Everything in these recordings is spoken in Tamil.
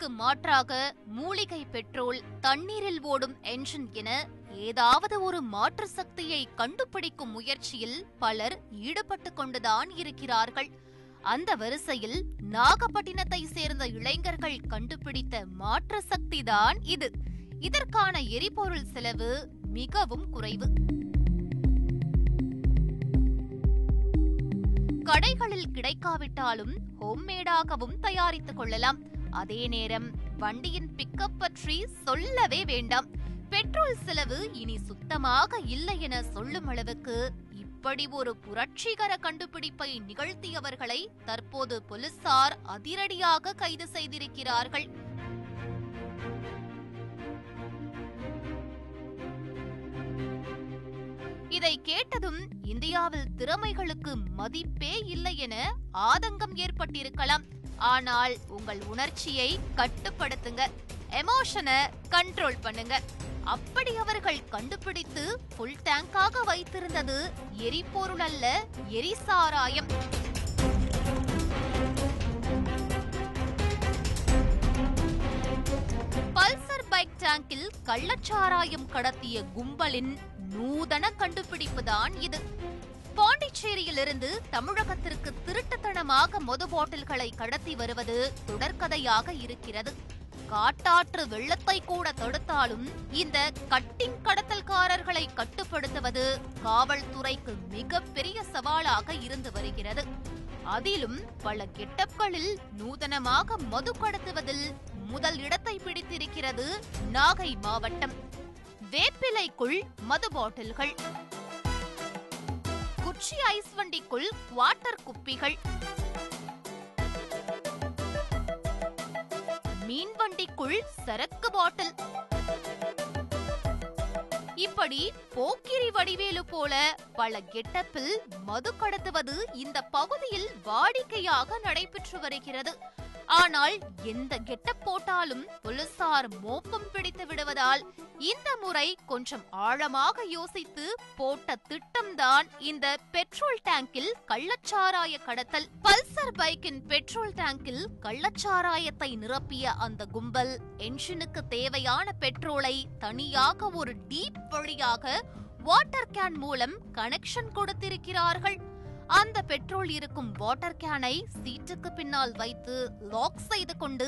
இதற்கு மாற்றாக மூலிகை பெட்ரோல், தண்ணீரில் ஓடும் என்ஜின் என ஏதாவது ஒரு மாற்று சக்தியை கண்டுபிடிக்கும் முயற்சியில் பலர் ஈடுபட்டு கொண்டுதான் இருக்கிறார்கள். அந்த வரிசையில் நாகப்பட்டினத்தை சேர்ந்த இளைஞர்கள் கண்டுபிடித்த மாற்று சக்திதான் இது. இதற்கான எரிபொருள் செலவு மிகவும் குறைவு. கடைகளில் கிடைக்காவிட்டாலும் ஹோம்மேடாகவும் தயாரித்துக் கொள்ளலாம். அதே நேரம் வண்டியின் பிக்கப் பற்றி சொல்லவே வேண்டாம். பெட்ரோல் செலவு இனி சுத்தமாக இல்லை என சொல்லும் அளவுக்கு இப்படி ஒரு புரட்சிகர கண்டுபிடிப்பை நிகழ்த்தியவர்களை தற்போது போலீசார் அதிரடியாக கைது செய்திருக்கிறார்கள். இதை கேட்டதும் இந்தியாவில் திறமைகளுக்கு மதிப்பே இல்லை என ஆதங்கம் ஏற்பட்டிருக்கலாம். ஆனால் உங்கள் உணர்ச்சியை கட்டுப்படுத்துங்க, எமோஷனை கண்ட்ரோல் பண்ணுங்க. அப்படி அவர்கள் கண்டுபிடித்து ஃபுல் டேங்காக வைத்திருந்தது எரிபொருள் அல்ல, எரிசாராயம். பல்சர் பைக் டேங்கில் கள்ளச்சாராயம் கடத்திய கும்பலின் நூதன கண்டுபிடிப்புதான் இது. பாண்டிச்சேரியிலிருந்து தமிழகத்திற்கு திருட்டுத்தனமாக மது பாட்டில்களை கடத்தி வருவது தொடர்கதையாக இருக்கிறது. காட்டாற்று வெள்ளத்தை கூட தடுத்தாலும் இந்த கட்டிங் கடத்தல்காரர்களை கட்டுப்படுத்துவது காவல்துறைக்கு மிகப்பெரிய சவாலாக இருந்து வருகிறது. அதிலும் பல கெட்டப்களில் நூதனமாக மது கடத்துவதில் முதல் இடத்தை பிடித்திருக்கிறது நாகை மாவட்டம். வேப்பிலைக்குள் மது பாட்டில்கள், குச்சி ஐஸ் வண்டிக்குள் வாட்டர் குப்பிகள், மீன் வண்டிக்குள் சரக்கு பாட்டில், இப்படி போக்கிரி வடிவேலு போல பல கெட்டப்பில் மது கடத்துவது இந்த பகுதியில் வாடிக்கையாக நடைபெற்று வருகிறது. ஆனால் எந்த கெட்டப் போட்டாலும் போலீசார் மோப்பம் பிடித்து விடுவதால் இந்த முறை கொஞ்சம் ஆழமாக யோசித்து போட்ட திட்டம்தான் இந்த பெட்ரோல் டேங்கில் கள்ளச்சாராய கடத்தல். பல்சர் பைக்கின் பெட்ரோல் டேங்கில் கள்ளச்சாராயத்தை நிரப்பிய அந்த கும்பல் என்ஜினுக்கு தேவையான பெட்ரோலை தனியாக ஒரு டீப் வழியாக வாட்டர் கேன் மூலம் கனெக்ஷன் கொடுத்திருக்கிறார்கள். அந்த பெட்ரோல் இருக்கும் வாட்டர் கேனை சீட்டுக்கு பின்னால் வைத்து லாக் செய்து கொண்டு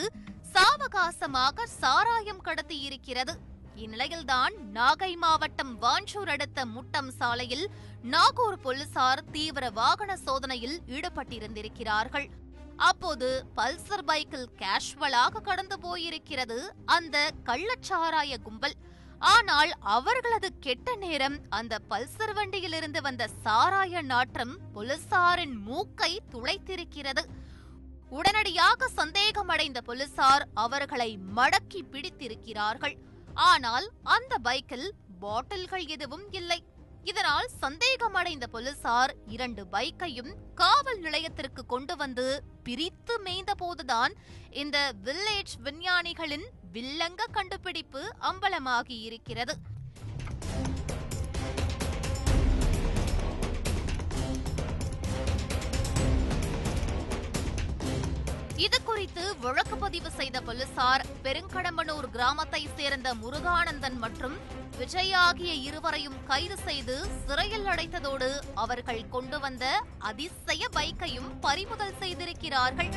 சாவகாசமாக சாராயம் கடத்தி இருக்கிறது. இந்நிலையில்தான் நாகை மாவட்டம் வாஞ்சூர் அடுத்த முட்டம் சாலையில் நாகூர் போலீசார் தீவிர வாகன சோதனையில் ஈடுபட்டிருந்திருக்கிறார்கள். அப்போது பல்சர் பைக்கில் கேஷுவலாக கடந்து போயிருக்கிறது அந்த கள்ளச்சாராய கும்பல். ஆனால் அவர்களது கெட்ட நேரம் அந்த பல்சர் வண்டியிலிருந்து வந்த சாராய நாற்றம் போலீசாரின் மூக்கை துளைத்திருக்கிறது. உடனடியாக சந்தேகமடைந்த போலீசார் அவர்களை மடக்கி பிடித்திருக்கிறார்கள். ஆனால் அந்த பைக்கில் பாட்டில்கள் எதுவும் இல்லை. இதனால் சந்தேகமடைந்த போலீசார் 2 பைக்கையும் காவல் நிலையத்திற்கு கொண்டு வந்து பிரித்து மேய்ந்த போதுதான் இந்த வில்லேஜ் விஞ்ஞானிகளின் வில்லங்க கண்டுபிடிப்பு அம்பலமாகி இருக்கிறது. இது குறித்து வழக்கு பதிவு செய்த போலீசார் பெருங்கடம்பனூர் கிராமத்தை சேர்ந்த முருகானந்தன் மற்றும் விஜய் ஆகிய இருவரையும் கைது செய்து சிறையில் அடைத்ததோடு அவர்கள் கொண்டு வந்த அதிசய பைக்கையும் பறிமுதல் செய்திருக்கிறார்கள்.